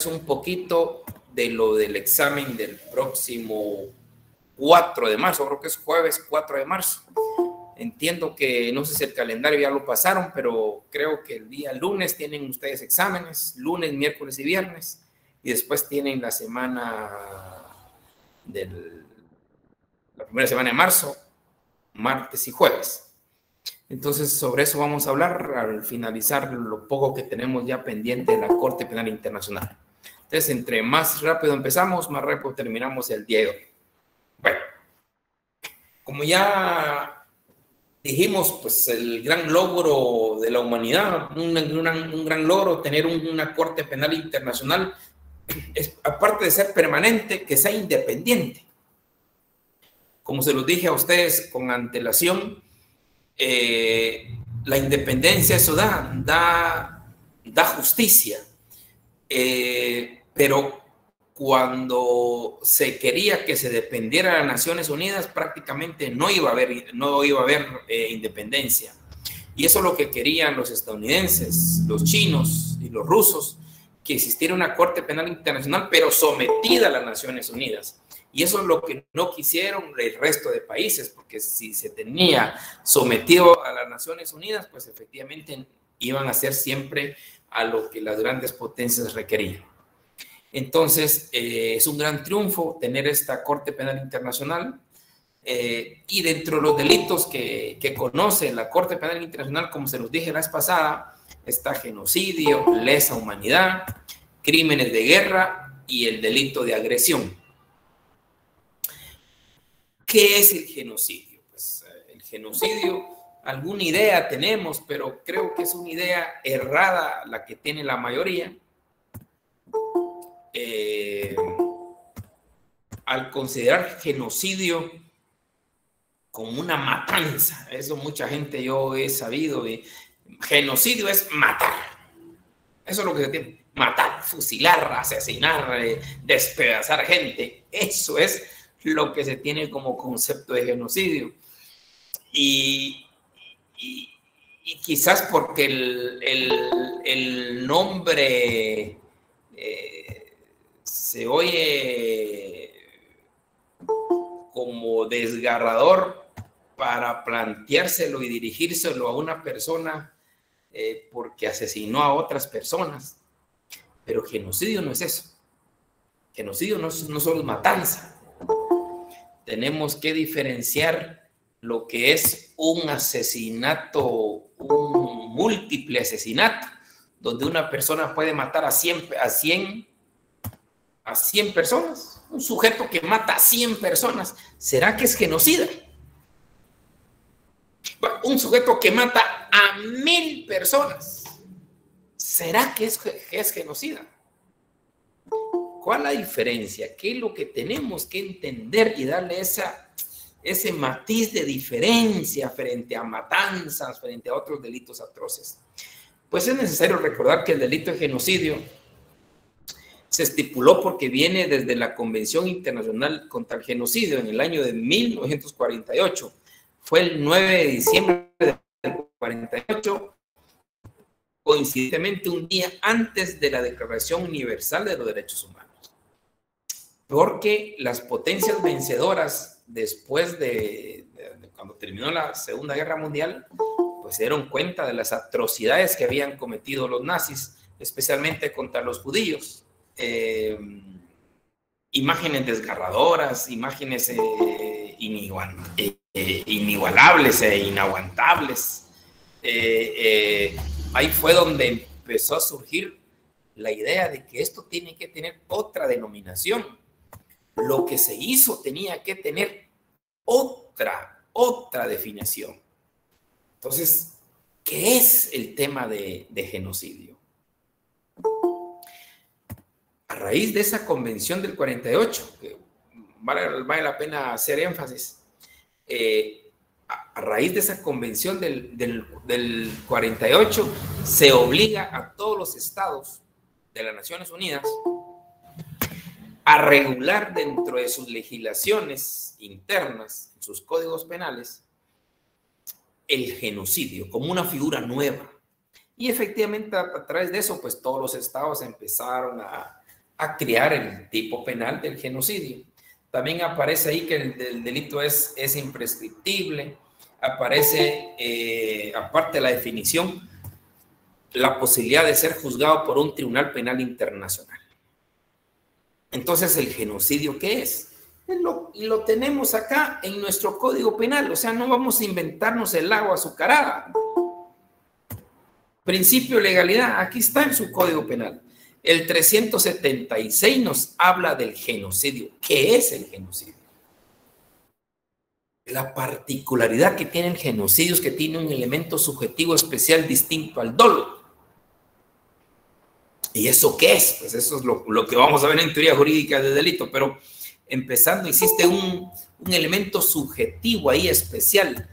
un poquito de lo del examen del próximo 4 de marzo, creo que es jueves 4 de marzo. Entiendo que, no sé si el calendario ya lo pasaron, pero creo que el día lunes tienen ustedes exámenes, lunes, miércoles y viernes, y después tienen la semana la primera semana de marzo, martes y jueves. Entonces, sobre eso vamos a hablar al finalizar lo poco que tenemos ya pendiente de la Corte Penal Internacional. Entonces, entre más rápido empezamos, más rápido terminamos el día de hoy. Bueno, como ya dijimos, pues el gran logro de la humanidad, un gran logro tener una Corte Penal Internacional, es, aparte de ser permanente, que sea independiente. Como se los dije a ustedes con antelación, la independencia, eso da justicia, pero cuando se quería que se dependiera de las Naciones Unidas, prácticamente no iba a haber independencia. Y eso es lo que querían los estadounidenses, los chinos y los rusos, que existiera una Corte Penal Internacional, pero sometida a las Naciones Unidas. Y eso es lo que no quisieron el resto de países, porque si se tenía sometido a las Naciones Unidas, pues efectivamente iban a ser siempre a lo que las grandes potencias requerían. Entonces, es un gran triunfo tener esta Corte Penal Internacional. Y dentro de los delitos que conoce la Corte Penal Internacional, como se los dije la vez pasada, está genocidio, lesa humanidad, crímenes de guerra y el delito de agresión. ¿Qué es el genocidio? Pues el genocidio, alguna idea tenemos, pero creo que es una idea errada la que tiene la mayoría. Al considerar genocidio como una matanza, eso mucha gente yo he sabido, genocidio es matar, eso es lo que se tiene, matar, fusilar, asesinar, despedazar gente, eso es lo que se tiene como concepto de genocidio. Y quizás porque el nombre se oye como desgarrador para planteárselo y dirigírselo a una persona porque asesinó a otras personas. Pero genocidio no es eso. Genocidio no solo es matanza. Tenemos que diferenciar lo que es un asesinato, un múltiple asesinato, donde una persona puede matar a 100 personas. Un sujeto que mata a 100 personas, ¿será que es genocida? Un sujeto que mata a 1000 personas, ¿será que es genocida? ¿Cuál es la diferencia? ¿Qué es lo que tenemos que entender y darle ese matiz de diferencia frente a matanzas, frente a otros delitos atroces? Pues es necesario recordar que el delito de genocidio se estipuló porque viene desde la Convención Internacional contra el Genocidio en el año de 1948. Fue el 9 de diciembre del 48, coincidentemente un día antes de la Declaración Universal de los Derechos Humanos. Porque las potencias vencedoras, después de cuando terminó la Segunda Guerra Mundial, pues se dieron cuenta de las atrocidades que habían cometido los nazis, especialmente contra los judíos. Imágenes desgarradoras, imágenes inigualables e inaguantables. Ahí fue donde empezó a surgir la idea de que esto tiene que tener otra denominación. Lo que se hizo tenía que tener otra definición. Entonces, ¿qué es el tema de genocidio? A raíz de esa convención del 48, que vale la pena hacer énfasis, a raíz de esa convención del 48, se obliga a todos los estados de las Naciones Unidas a regular dentro de sus legislaciones internas, sus códigos penales, el genocidio como una figura nueva. Y efectivamente a través de eso, pues todos los estados empezaron a a crear el tipo penal del genocidio. También aparece ahí que el delito es imprescriptible. Aparece, aparte de la definición, la posibilidad de ser juzgado por un tribunal penal internacional. Entonces, ¿el genocidio qué es? Lo tenemos acá en nuestro Código Penal, o sea, no vamos a inventarnos el agua azucarada. Principio de legalidad, aquí está en su Código Penal. El 376 nos habla del genocidio. ¿Qué es el genocidio? La particularidad que tiene el genocidio es que tiene un elemento subjetivo especial distinto al dolo. ¿Y eso qué es? Pues eso es lo que vamos a ver en teoría jurídica de delito, pero empezando existe un elemento subjetivo ahí especial,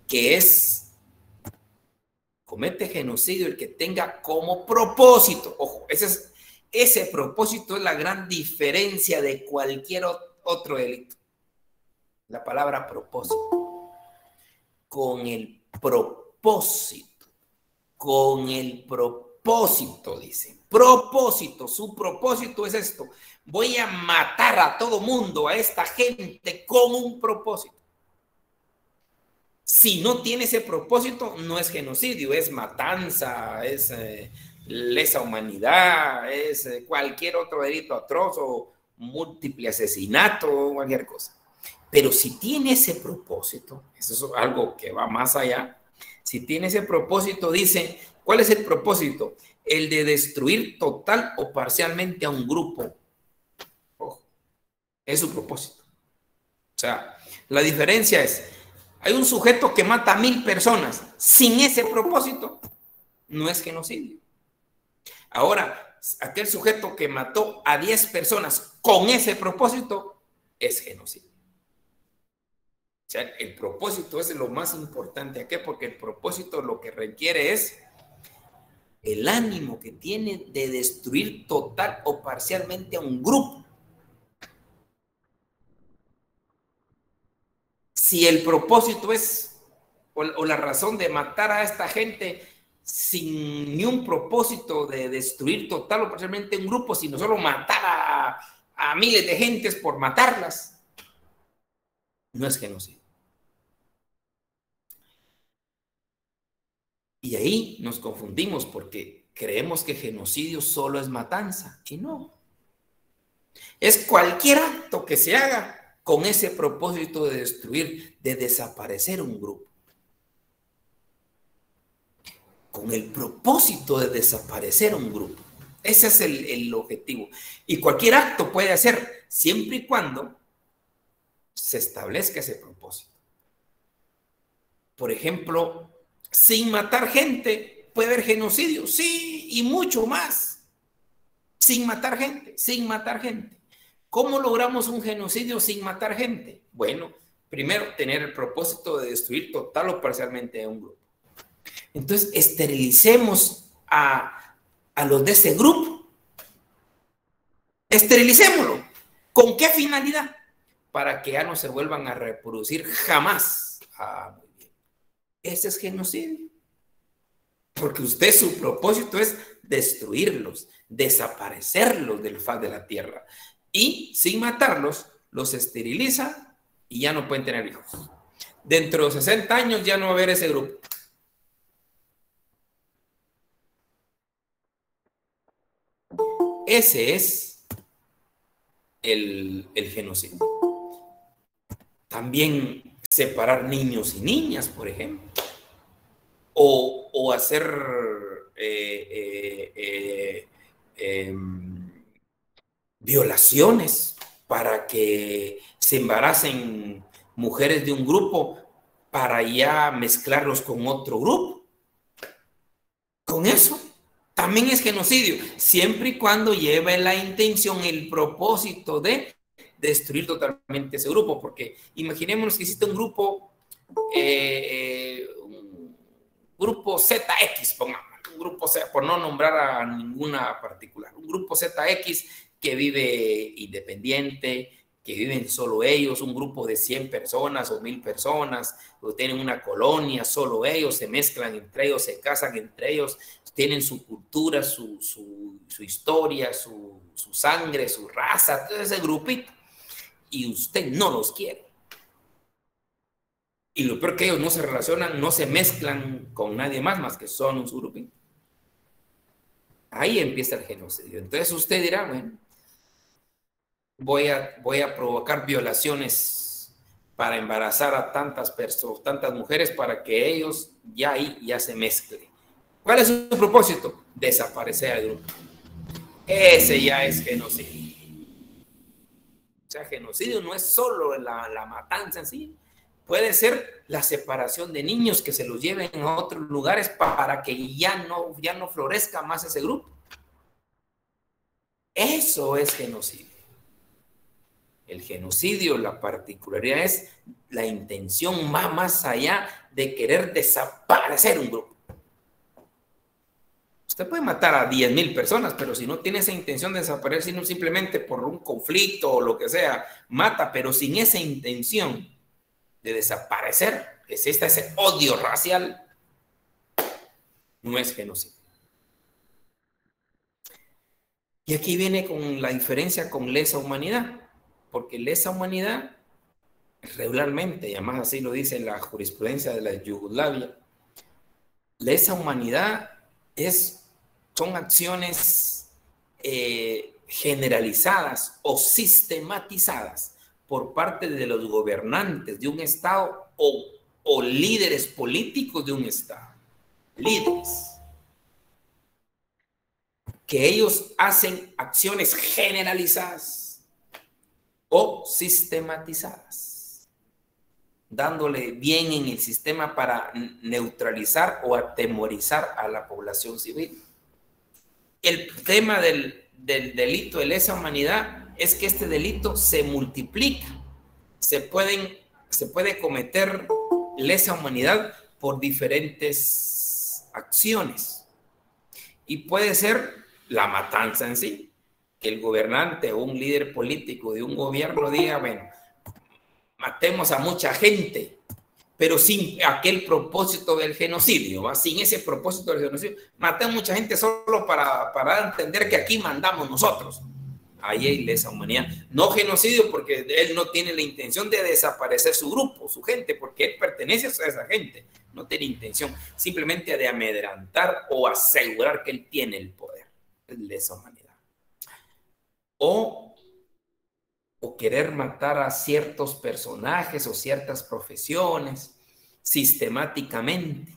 que es, comete genocidio el que tenga como propósito, ojo, ese propósito es la gran diferencia de cualquier otro delito. La palabra propósito. Con el propósito, dice. Propósito, su propósito es esto. Voy a matar a todo mundo, a esta gente, con un propósito. Si no tiene ese propósito, no es genocidio, es matanza, es lesa humanidad, es cualquier otro delito atroz o múltiple asesinato, cualquier cosa. Pero si tiene ese propósito, eso es algo que va más allá. Si tiene ese propósito, dice, ¿cuál es el propósito? El de destruir total o parcialmente a un grupo. Ojo, es su propósito. O sea, la diferencia es, hay un sujeto que mata a 1000 personas sin ese propósito, no es genocidio. Ahora, aquel sujeto que mató a 10 personas con ese propósito, es genocidio. O sea, el propósito es lo más importante aquí, porque el propósito lo que requiere es el ánimo que tiene de destruir total o parcialmente a un grupo. Si el propósito es, o la razón de matar a esta gente sin ni un propósito de destruir total o parcialmente un grupo, sino solo matar a miles de gentes por matarlas, no es genocidio. Y ahí nos confundimos porque creemos que genocidio solo es matanza, y no. Es cualquier acto que se haga con ese propósito de destruir, de desaparecer un grupo. Con el propósito de desaparecer un grupo. Ese es el objetivo. Y cualquier acto puede hacer siempre y cuando se establezca ese propósito. Por ejemplo, sin matar gente, puede haber genocidio, sí, y mucho más. Sin matar gente, sin matar gente. ¿Cómo logramos un genocidio sin matar gente? Bueno, primero, tener el propósito de destruir total o parcialmente a un grupo. Entonces, esterilicemos a los de ese grupo. Esterilicémoslo. ¿Con qué finalidad? Para que ya no se vuelvan a reproducir jamás. Ah, muy bien. Ese es genocidio. Porque usted, su propósito es destruirlos, desaparecerlos del faz de la tierra. Y sin matarlos, los esteriliza y ya no pueden tener hijos. Dentro de 60 años ya no va a haber ese grupo. Ese es el genocidio. También separar niños y niñas, por ejemplo. O hacer violaciones para que se embaracen mujeres de un grupo para ya mezclarlos con otro grupo. Con eso también es genocidio, siempre y cuando lleve la intención, el propósito de destruir totalmente ese grupo, porque imaginémonos que existe un grupo ZX, pongamos, un grupo Z, por no nombrar a ninguna particular, un grupo ZX que vive independiente, que viven solo ellos, un grupo de 100 personas o 1000 personas, o tienen una colonia, solo ellos, se mezclan entre ellos, se casan entre ellos, tienen su cultura, su historia, su sangre, su raza, todo ese grupito, y usted no los quiere. Y lo peor que ellos no se relacionan, no se mezclan con nadie más que son un grupito. Ahí empieza el genocidio. Entonces usted dirá, bueno, voy a provocar violaciones para embarazar a tantas personas, tantas mujeres, para que ellos ya se mezclen. ¿Cuál es su propósito? Desaparecer al grupo. Ese ya es genocidio. O sea, genocidio no es solo la matanza en sí. Puede ser la separación de niños, que se los lleven a otros lugares para que ya no florezca más ese grupo. Eso es genocidio. El genocidio, la particularidad es la intención más allá de querer desaparecer un grupo. Usted puede matar a 10,000 personas, pero si no tiene esa intención de desaparecer, sino simplemente por un conflicto o lo que sea, mata, pero sin esa intención de desaparecer, existe ese odio racial, no es genocidio. Y aquí viene con la diferencia con lesa humanidad, porque lesa humanidad regularmente, y además así lo dice la jurisprudencia de la Yugoslavia, lesa humanidad son acciones generalizadas o sistematizadas por parte de los gobernantes de un Estado o líderes políticos de un Estado. Líderes. Que ellos hacen acciones generalizadas o sistematizadas, dándole bien en el sistema para neutralizar o atemorizar a la población civil. El tema del delito de lesa humanidad es que este delito se multiplica. Se puede cometer lesa humanidad por diferentes acciones. Y puede ser la matanza en sí, que el gobernante o un líder político de un gobierno diga, bueno, matemos a mucha gente, pero sin aquel propósito del genocidio, ¿va? Sin ese propósito del genocidio. Matemos a mucha gente solo para entender que aquí mandamos nosotros. Ahí hay lesa humanidad. No genocidio, porque él no tiene la intención de desaparecer su grupo, su gente, porque él pertenece a esa gente. No tiene intención simplemente de amedrentar o asegurar que él tiene el poder. Es lesa humanidad. O querer matar a ciertos personajes o ciertas profesiones sistemáticamente.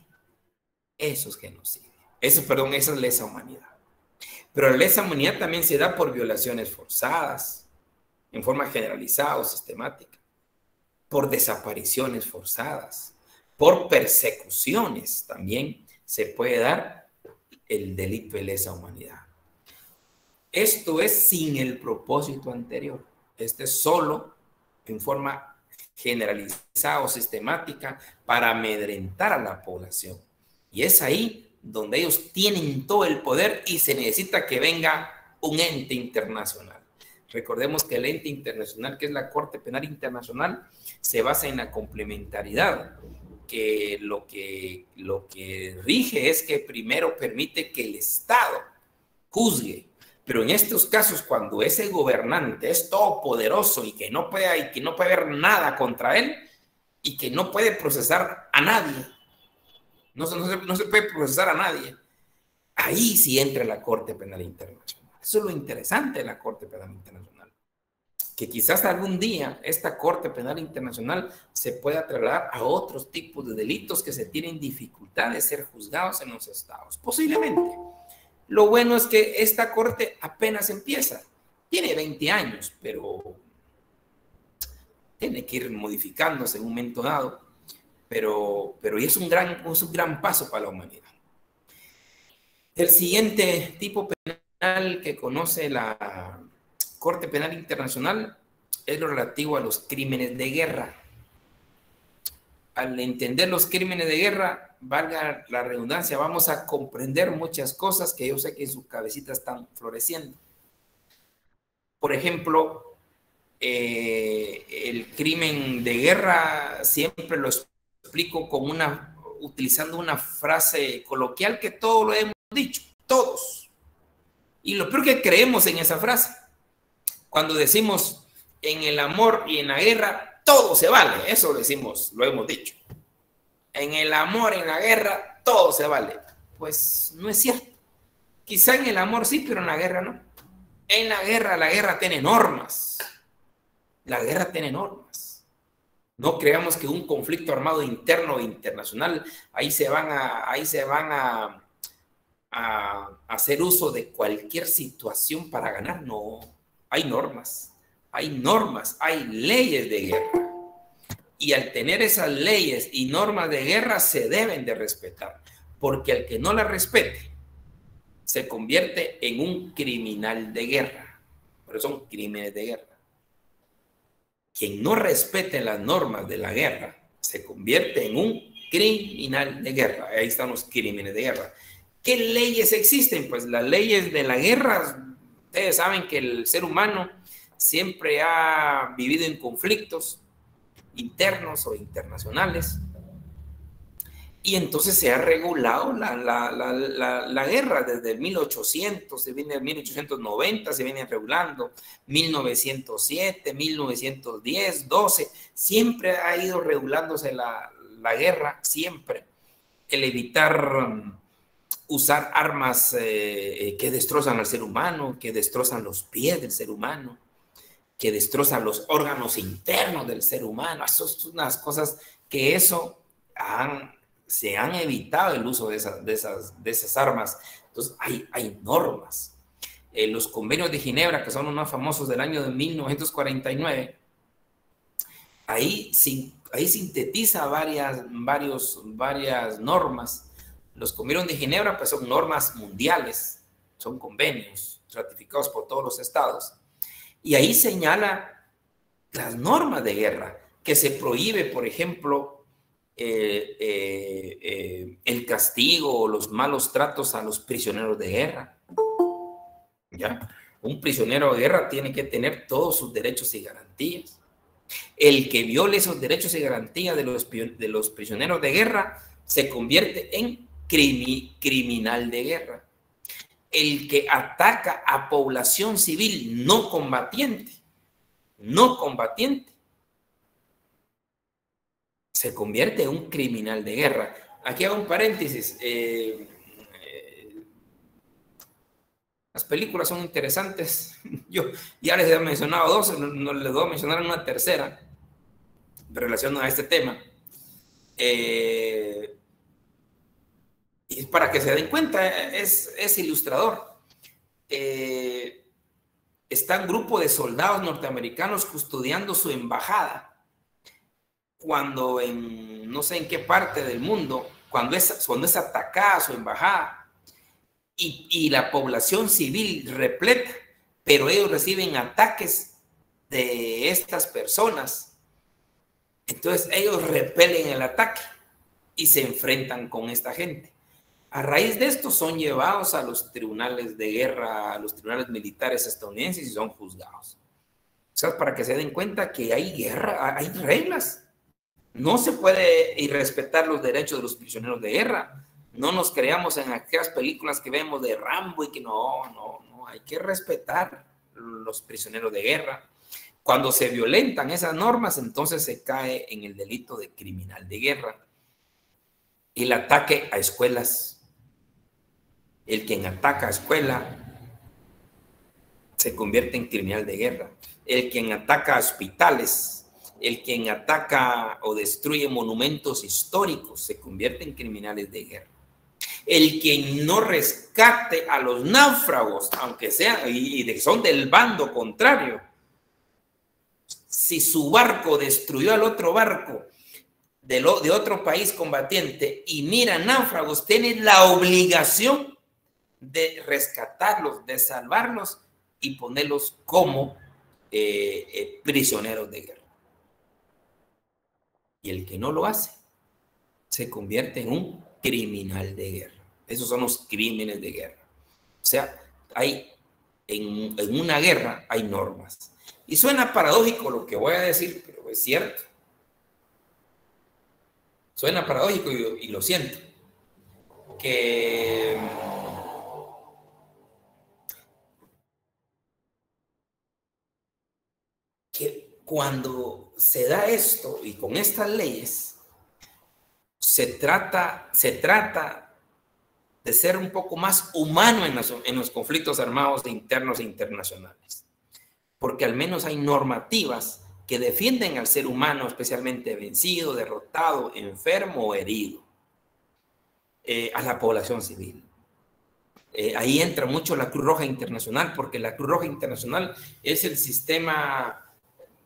Eso es genocidio. Eso es lesa humanidad. Pero la lesa humanidad también se da por violaciones forzadas, en forma generalizada o sistemática, por desapariciones forzadas, por persecuciones también se puede dar el delito de lesa humanidad. Esto es sin el propósito anterior. Este es solo en forma generalizada o sistemática para amedrentar a la población. Y es ahí donde ellos tienen todo el poder y se necesita que venga un ente internacional. Recordemos que el ente internacional, que es la Corte Penal Internacional, se basa en la complementariedad, que lo que rige es que primero permite que el Estado juzgue. Pero en estos casos, cuando ese gobernante es todopoderoso y que no puede haber nada contra él y que no puede procesar a nadie, no se puede procesar a nadie, ahí sí entra la Corte Penal Internacional. Eso es lo interesante de la Corte Penal Internacional, que quizás algún día esta Corte Penal Internacional se pueda trasladar a otros tipos de delitos que se tienen dificultad de ser juzgados en los estados, posiblemente. Lo bueno es que esta corte apenas empieza, tiene 20 años, pero tiene que ir modificándose en un momento dado, pero es un gran paso para la humanidad. El siguiente tipo penal que conoce la Corte Penal Internacional es lo relativo a los crímenes de guerra. Al entender los crímenes de guerra, valga la redundancia, vamos a comprender muchas cosas que yo sé que en su cabecita están floreciendo. Por ejemplo, El crimen de guerra siempre lo explico con utilizando una frase coloquial que todos lo hemos dicho, todos. Y lo peor que creemos en esa frase, cuando decimos en el amor y en la guerra, todo se vale, eso decimos, lo hemos dicho. En el amor, en la guerra, todo se vale. Pues no es cierto. Quizá en el amor sí, pero en la guerra no. En la guerra tiene normas. La guerra tiene normas. No creamos que un conflicto armado interno o internacional, ahí se van a hacer uso de cualquier situación para ganar. No, hay normas, hay leyes de guerra. Y al tener esas leyes y normas de guerra se deben de respetar, porque al que no las respete se convierte en un criminal de guerra. Pero son crímenes de guerra. Quien no respete las normas de la guerra se convierte en un criminal de guerra. Ahí están los crímenes de guerra. ¿Qué leyes existen? Pues las leyes de la guerra, ustedes saben que el ser humano siempre ha vivido en conflictos internos o internacionales, y entonces se ha regulado la guerra desde 1800, se viene en 1890, se viene regulando 1907, 1910, 12, siempre ha ido regulándose la guerra, siempre. El evitar usar armas que destrozan al ser humano, que destrozan los pies del ser humano, que destrozan los órganos internos del ser humano. Eso son unas cosas que se han evitado el uso de esas armas. Entonces hay normas. Los convenios de Ginebra, que son los más famosos del año de 1949, ahí sintetiza varias normas. Los convenios de Ginebra pues son normas mundiales, son convenios ratificados por todos los estados. Y ahí señala las normas de guerra, que se prohíbe, por ejemplo, el castigo o los malos tratos a los prisioneros de guerra. ¿Ya? Un prisionero de guerra tiene que tener todos sus derechos y garantías. El que viole esos derechos y garantías de los prisioneros de guerra se convierte en criminal de guerra. El que ataca a población civil no combatiente, se convierte en un criminal de guerra. Aquí hago un paréntesis. Las películas son interesantes. Yo ya les he mencionado dos, no les voy a mencionar una tercera en relación a este tema. Y para que se den cuenta, es ilustrador. Está un grupo de soldados norteamericanos custodiando su embajada cuando no sé en qué parte del mundo, cuando es atacada su embajada y la población civil repleta, pero ellos reciben ataques de estas personas. Entonces ellos repelen el ataque y se enfrentan con esta gente. A raíz de esto son llevados a los tribunales de guerra, a los tribunales militares estadounidenses y son juzgados. O sea, para que se den cuenta que hay guerra, hay reglas. No se puede irrespetar los derechos de los prisioneros de guerra. No nos creamos en aquellas películas que vemos de Rambo y que no, hay que respetar los prisioneros de guerra. Cuando se violentan esas normas, entonces se cae en el delito de criminal de guerra. El ataque a escuelas. El quien ataca a escuela se convierte en criminal de guerra. El quien ataca a hospitales, el quien ataca o destruye monumentos históricos se convierte en criminales de guerra. El quien no rescate a los náufragos, aunque sean y son del bando contrario, si su barco destruyó al otro barco de otro país combatiente y mira náufragos, tiene la obligación de rescatarlos, de salvarlos y ponerlos como prisioneros de guerra. Y el que no lo hace se convierte en un criminal de guerra. Esos son los crímenes de guerra. O sea, en una guerra hay normas. Y suena paradójico lo que voy a decir, pero es cierto. Suena paradójico y lo siento. Que cuando se da esto y con estas leyes, se trata de ser un poco más humano en los conflictos armados internos e internacionales. Porque al menos hay normativas que defienden al ser humano, especialmente vencido, derrotado, enfermo o herido, a la población civil. Ahí entra mucho la Cruz Roja Internacional, porque la Cruz Roja Internacional es el sistema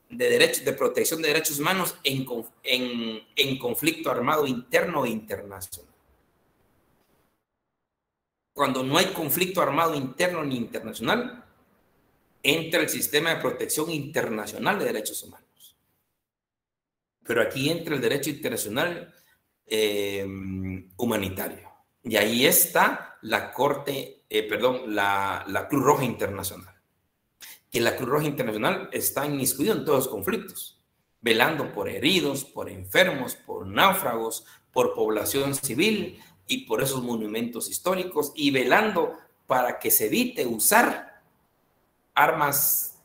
de protección de derechos humanos en conflicto armado interno e internacional. Cuando no hay conflicto armado interno ni internacional, entra el sistema de protección internacional de derechos humanos. Pero aquí entra el derecho internacional humanitario. Y ahí está la la Cruz Roja Internacional. Que la Cruz Roja Internacional está inmiscuida en todos los conflictos, velando por heridos, por enfermos, por náufragos, por población civil y por esos monumentos históricos, y velando para que se evite usar armas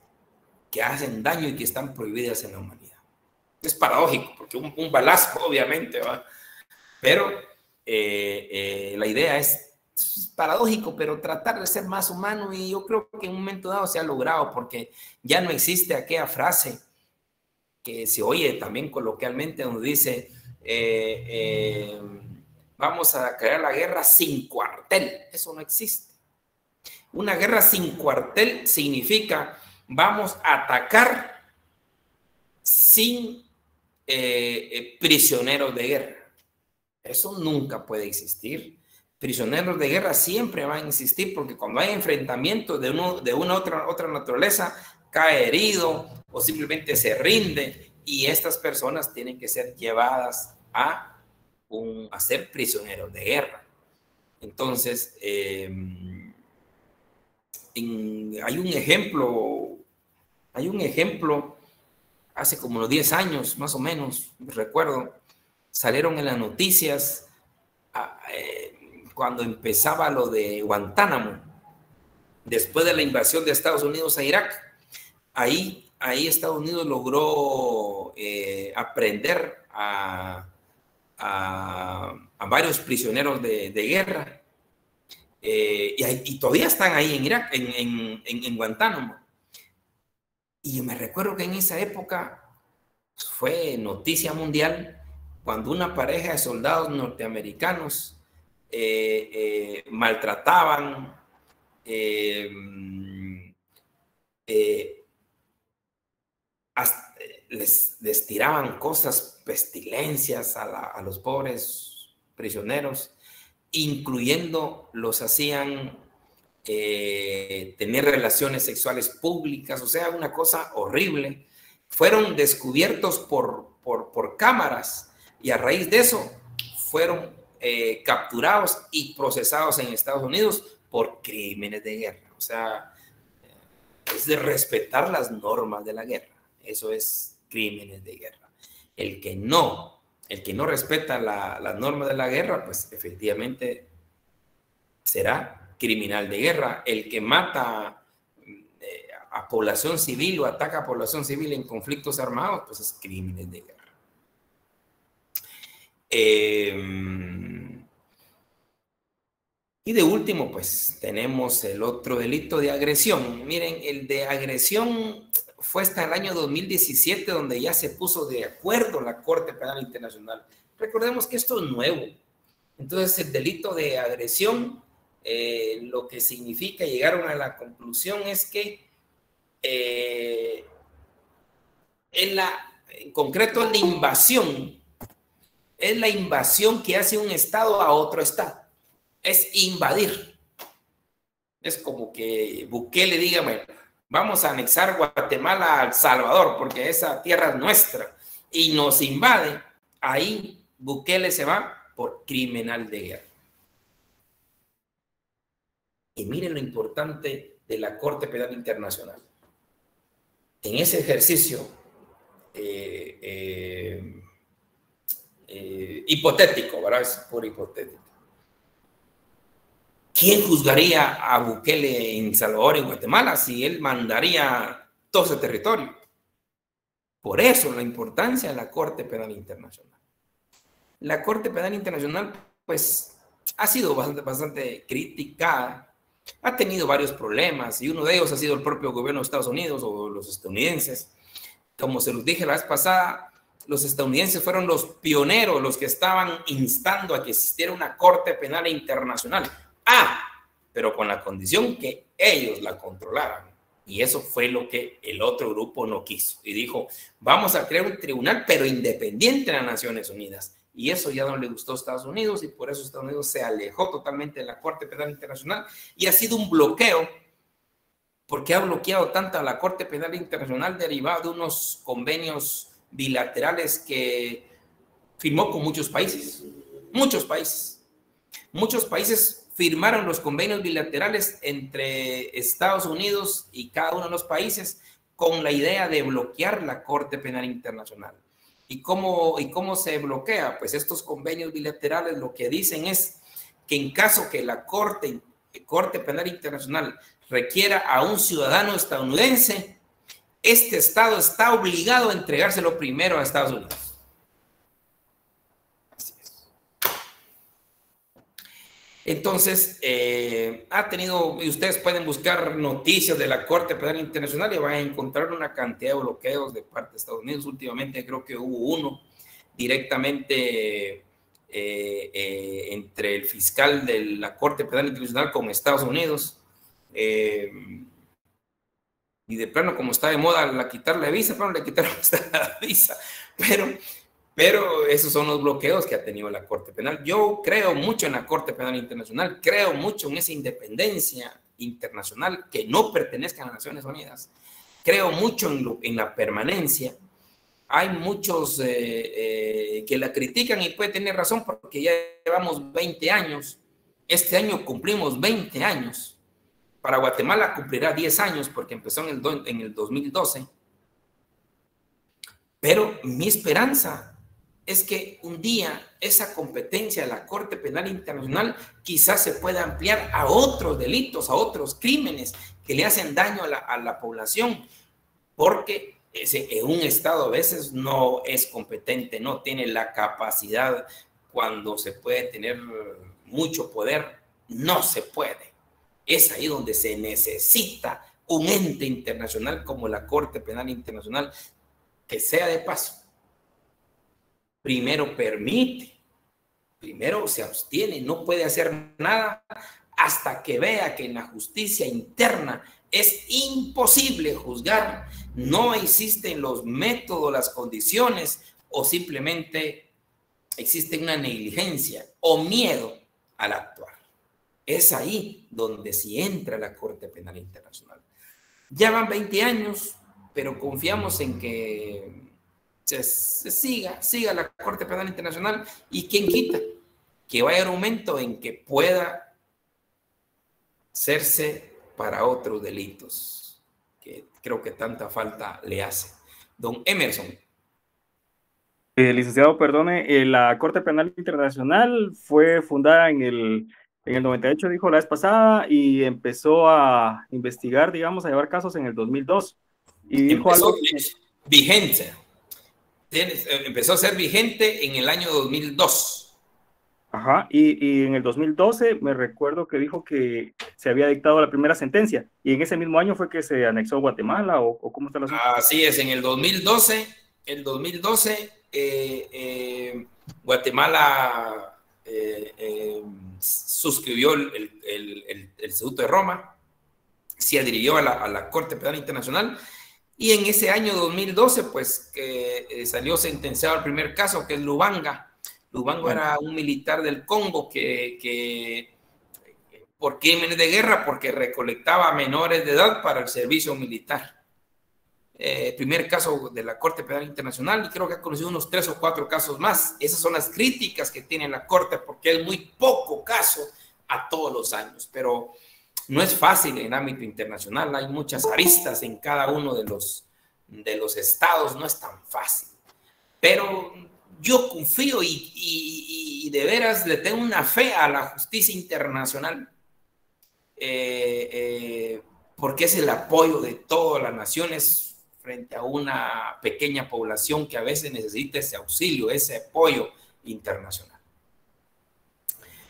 que hacen daño y que están prohibidas en la humanidad. Es paradójico, porque un balazo, obviamente, ¿va? Pero la idea es paradójico, pero tratar de ser más humano, y yo creo que en un momento dado se ha logrado, porque ya no existe aquella frase que se oye también coloquialmente donde dice vamos a crear la guerra sin cuartel. Eso no existe. Una guerra sin cuartel significa vamos a atacar sin prisioneros de guerra. Eso nunca puede existir. Prisioneros de guerra siempre van a existir, porque cuando hay enfrentamientos de una otra naturaleza, cae herido o simplemente se rinde, y estas personas tienen que ser llevadas a ser prisioneros de guerra. Entonces, hay un ejemplo, hace como unos 10 años, más o menos, recuerdo, salieron en las noticias cuando empezaba lo de Guantánamo, después de la invasión de Estados Unidos a Irak. Ahí Estados Unidos logró aprender a varios prisioneros de guerra, y todavía están ahí en Irak, en Guantánamo. Y me recuerdo que en esa época fue noticia mundial cuando una pareja de soldados norteamericanos maltrataban, les tiraban cosas, pestilencias a los pobres prisioneros, incluyendo los hacían tener relaciones sexuales públicas, o sea, una cosa horrible. Fueron descubiertos por cámaras, y a raíz de eso fueron capturados y procesados en Estados Unidos por crímenes de guerra. O sea, es de respetar las normas de la guerra. Eso es crímenes de guerra. El que no respeta las normas de la guerra, pues efectivamente será criminal de guerra. El que mata a población civil o ataca a población civil en conflictos armados, pues es crímenes de guerra. Y de último, pues tenemos el otro delito de agresión. Miren, el de agresión fue hasta el año 2017 donde ya se puso de acuerdo la Corte Penal Internacional. Recordemos que esto es nuevo. Entonces, el delito de agresión, lo que significa, llegaron a la conclusión, es que en concreto la invasión, es la invasión que hace un estado a otro estado. Es invadir. Es como que Bukele diga, bueno, vamos a anexar Guatemala a El Salvador porque esa tierra es nuestra, y nos invade. Ahí Bukele se va por criminal de guerra. Y miren lo importante de la Corte Penal Internacional. en ese ejercicio hipotético, ¿verdad? Es puro hipotético. ¿Quién juzgaría a Bukele en Salvador y en Guatemala si él mandaría todo ese territorio? Por eso la importancia de la Corte Penal Internacional. La Corte Penal Internacional, pues, ha sido bastante criticada, ha tenido varios problemas y uno de ellos ha sido el propio gobierno de Estados Unidos o los estadounidenses. Como se los dije la vez pasada, los estadounidenses fueron los pioneros, los que estaban instando a que existiera una Corte Penal Internacional. Pero con la condición que ellos la controlaran. Y eso fue lo que el otro grupo no quiso. Y dijo, vamos a crear un tribunal, pero independiente de las Naciones Unidas. Y eso ya no le gustó a Estados Unidos y por eso Estados Unidos se alejó totalmente de la Corte Penal Internacional y ha sido un bloqueo, porque ha bloqueado tanto a la Corte Penal Internacional derivado de unos convenios bilaterales que firmó con muchos países. Muchos países firmaron los convenios bilaterales entre Estados Unidos y cada uno de los países con la idea de bloquear la Corte Penal Internacional. ¿Y cómo se bloquea? Pues estos convenios bilaterales lo que dicen es que en caso que la Corte Penal Internacional requiera a un ciudadano estadounidense, este Estado está obligado a entregárselo primero a Estados Unidos. Así es. Entonces, ha tenido, y ustedes pueden buscar noticias de la Corte Penal Internacional y van a encontrar una cantidad de bloqueos de parte de Estados Unidos. Últimamente creo que hubo uno directamente entre el fiscal de la Corte Penal Internacional con Estados Unidos. Y de plano, como está de moda quitarle visa, pero le quitaron la visa. Pero esos son los bloqueos que ha tenido la Corte Penal. Yo creo mucho en la Corte Penal Internacional, creo mucho en esa independencia internacional que no pertenezca a las Naciones Unidas. Creo mucho en la permanencia. Hay muchos que la critican y puede tener razón porque ya llevamos 20 años. Este año cumplimos 20 años. Para Guatemala cumplirá 10 años porque empezó en el 2012. Pero mi esperanza es que un día esa competencia de la Corte Penal Internacional quizás se pueda ampliar a otros delitos, a otros crímenes que le hacen daño a la población, porque un Estado a veces no es competente, no tiene la capacidad. Cuando se puede tener mucho poder, no se puede. Es ahí donde se necesita un ente internacional como la Corte Penal Internacional, que sea de paso. Primero permite, primero se abstiene, no puede hacer nada hasta que vea que en la justicia interna es imposible juzgar, no existen los métodos, las condiciones, o simplemente existe una negligencia o miedo al actuar. Es ahí donde sí entra la Corte Penal Internacional. Ya van 20 años, pero confiamos en que se siga la Corte Penal Internacional y quién quita que vaya a un momento en que pueda hacerse para otros delitos que creo que tanta falta le hace. Don Emerson. Licenciado, perdone, la Corte Penal Internacional fue fundada en el 98, dijo la vez pasada, y empezó a investigar, digamos, a llevar casos en el 2002. Y dijo empezó algo vigente. Empezó a ser vigente en el año 2002. Ajá, y en el 2012 me recuerdo que dijo que se había dictado la primera sentencia, y en ese mismo año fue que se anexó Guatemala, o ¿cómo está la asunto? Así es, en el 2012, Guatemala suscribió el Estatuto de Roma, se adhirió a la Corte Penal Internacional, y en ese año 2012, pues, salió sentenciado el primer caso, que es Lubanga. Lubanga era un militar del Congo que por crímenes de guerra, porque recolectaba menores de edad para el servicio militar. Primer caso de la Corte Penal Internacional, y creo que ha conocido unos 3 o 4 casos más. Esas son las críticas que tiene la Corte, porque es muy poco caso a todos los años, pero no es fácil en el ámbito internacional. Hay muchas aristas en cada uno de de los estados no es tan fácil. Pero yo confío y de veras le tengo una fe a la justicia internacional, porque es el apoyo de todas las naciones frente a una pequeña población que a veces necesita ese auxilio, ese apoyo internacional.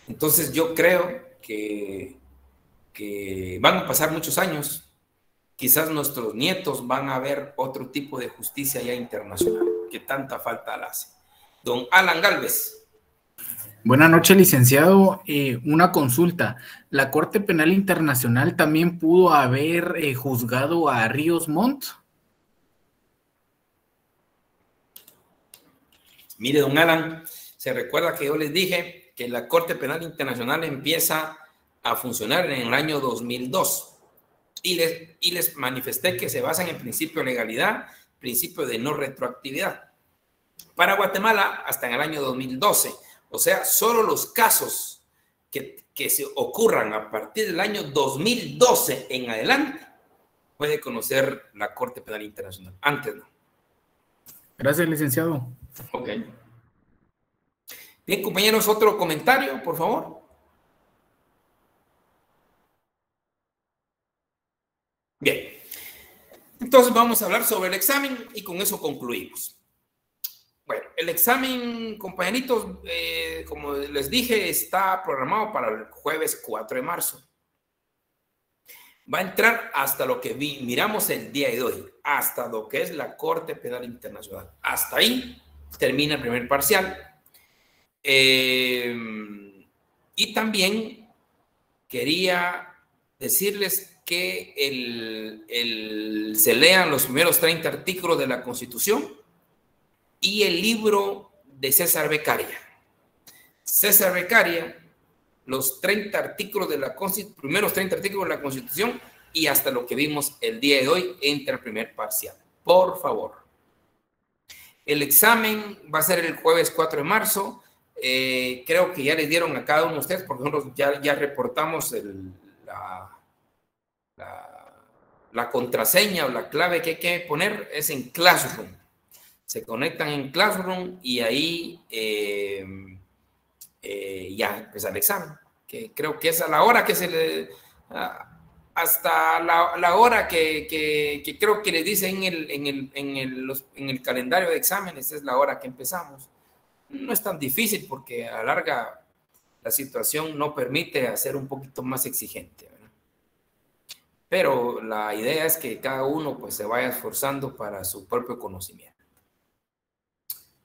Entonces yo creo que van a pasar muchos años, quizás nuestros nietos van a ver otro tipo de justicia ya internacional, que tanta falta le hace. Don Alan Galvez. Buenas noches, licenciado. Una consulta. ¿La Corte Penal Internacional también pudo haber juzgado a Ríos Montt? Mire, don Alan, se recuerda que yo les dije que la Corte Penal Internacional empieza a funcionar en el año 2002 y les manifesté que se basan en principio de legalidad, principio de no retroactividad. Para Guatemala hasta en el año 2012, o sea, solo los casos que se ocurran a partir del año 2012 en adelante puede conocer la Corte Penal Internacional, antes no. Gracias, licenciado. Ok. Bien, compañeros, otro comentario, por favor. Bien, entonces vamos a hablar sobre el examen y con eso concluimos. Bueno, el examen, compañeritos, como les dije, está programado para el jueves 4 de marzo. Va a entrar hasta lo que miramos el día de hoy, hasta lo que es la Corte Penal Internacional. Hasta ahí termina el primer parcial. Y también quería decirles que se lean los primeros 30 artículos de la Constitución y el libro de César Beccaria. César Beccaria, los 30 artículos de la Constitución, primeros 30 artículos de la Constitución y hasta lo que vimos el día de hoy entra el primer parcial. Por favor. El examen va a ser el jueves 4 de marzo. Creo que ya les dieron a cada uno de ustedes, porque nosotros ya reportamos la contraseña o la clave que hay que poner, es en Classroom. Se conectan en Classroom y ahí ya empieza el examen, que creo que es a la hora que se le... hasta la hora que creo que les dicen en el calendario de exámenes, es la hora que empezamos. No es tan difícil porque a la larga la situación no permite hacer un poquito más exigente, ¿verdad? Pero la idea es que cada uno pues se vaya esforzando para su propio conocimiento.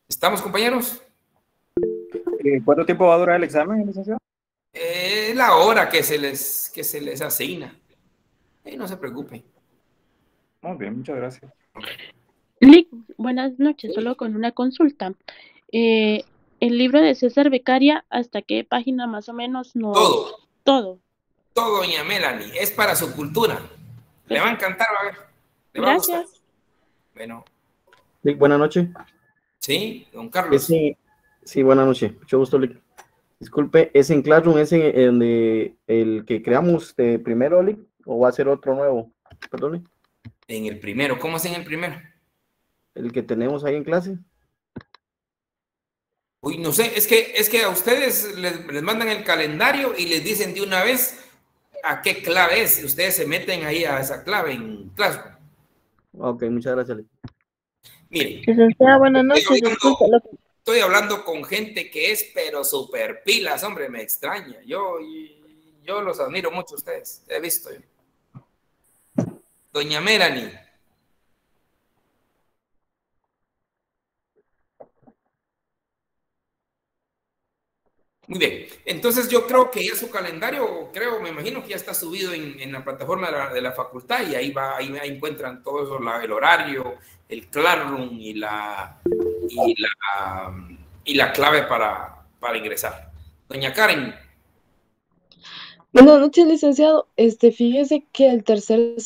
¿Estamos, compañeros? ¿Cuánto tiempo va a durar el examen, licenciado? La hora que se les asigna. No se preocupen. Muy bien, muchas gracias. Lic, buenas noches, solo con una consulta. El libro de César Beccaria, ¿hasta qué página más o menos? No. Todo. Todo. Todo, doña Melanie. Es para su cultura. Le va a encantar, va a ver. Le va a gustar. Gracias. Bueno. Lic, buenas noches. Sí, don Carlos. Sí, buenas noches. Mucho gusto, Lic. Disculpe, ¿es en Classroom, es en el que creamos de primero, Lic? ¿O va a ser otro nuevo? Perdón. En el primero. ¿Cómo es en el primero? El que tenemos ahí en clase. Uy, no sé, es que a ustedes les mandan el calendario y les dicen de una vez a qué clave es. Ustedes se meten ahí a esa clave en Classroom. Ok, muchas gracias, Lic. Miren, Buenas noches. estoy hablando con gente que es pero super pilas, hombre, me extraña. Yo los admiro mucho a ustedes, he visto yo. Doña Melanie. Muy bien, entonces yo creo que ya su calendario, me imagino que ya está subido en la plataforma de la facultad y ahí encuentran todo eso, el horario, el Classroom y la clave para ingresar. Doña Karen. Buenas noches, licenciado. Fíjese que el tercer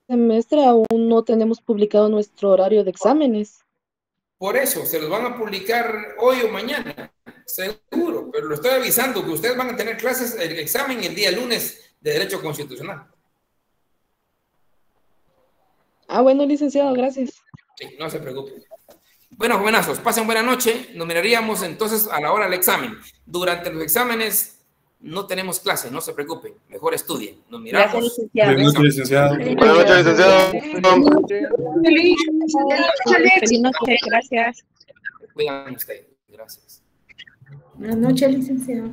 semestre aún no tenemos publicado nuestro horario de exámenes. Por eso, se los van a publicar hoy o mañana, seguro, pero lo estoy avisando que ustedes van a tener clases, el examen el día lunes de Derecho Constitucional. Bueno, licenciado, gracias. Sí, no se preocupen. Bueno, jovenazos, pasen buena noche. Nos miraríamos entonces a la hora del examen. Durante los exámenes no tenemos clase, no se preocupen. Mejor estudien. Nos miramos. Gracias, licenciado. Buenas noches, licenciado. Buenas noches, licenciado. Feliz noche, gracias. Cuidan ustedes. Gracias. Buenas noches, licenciado.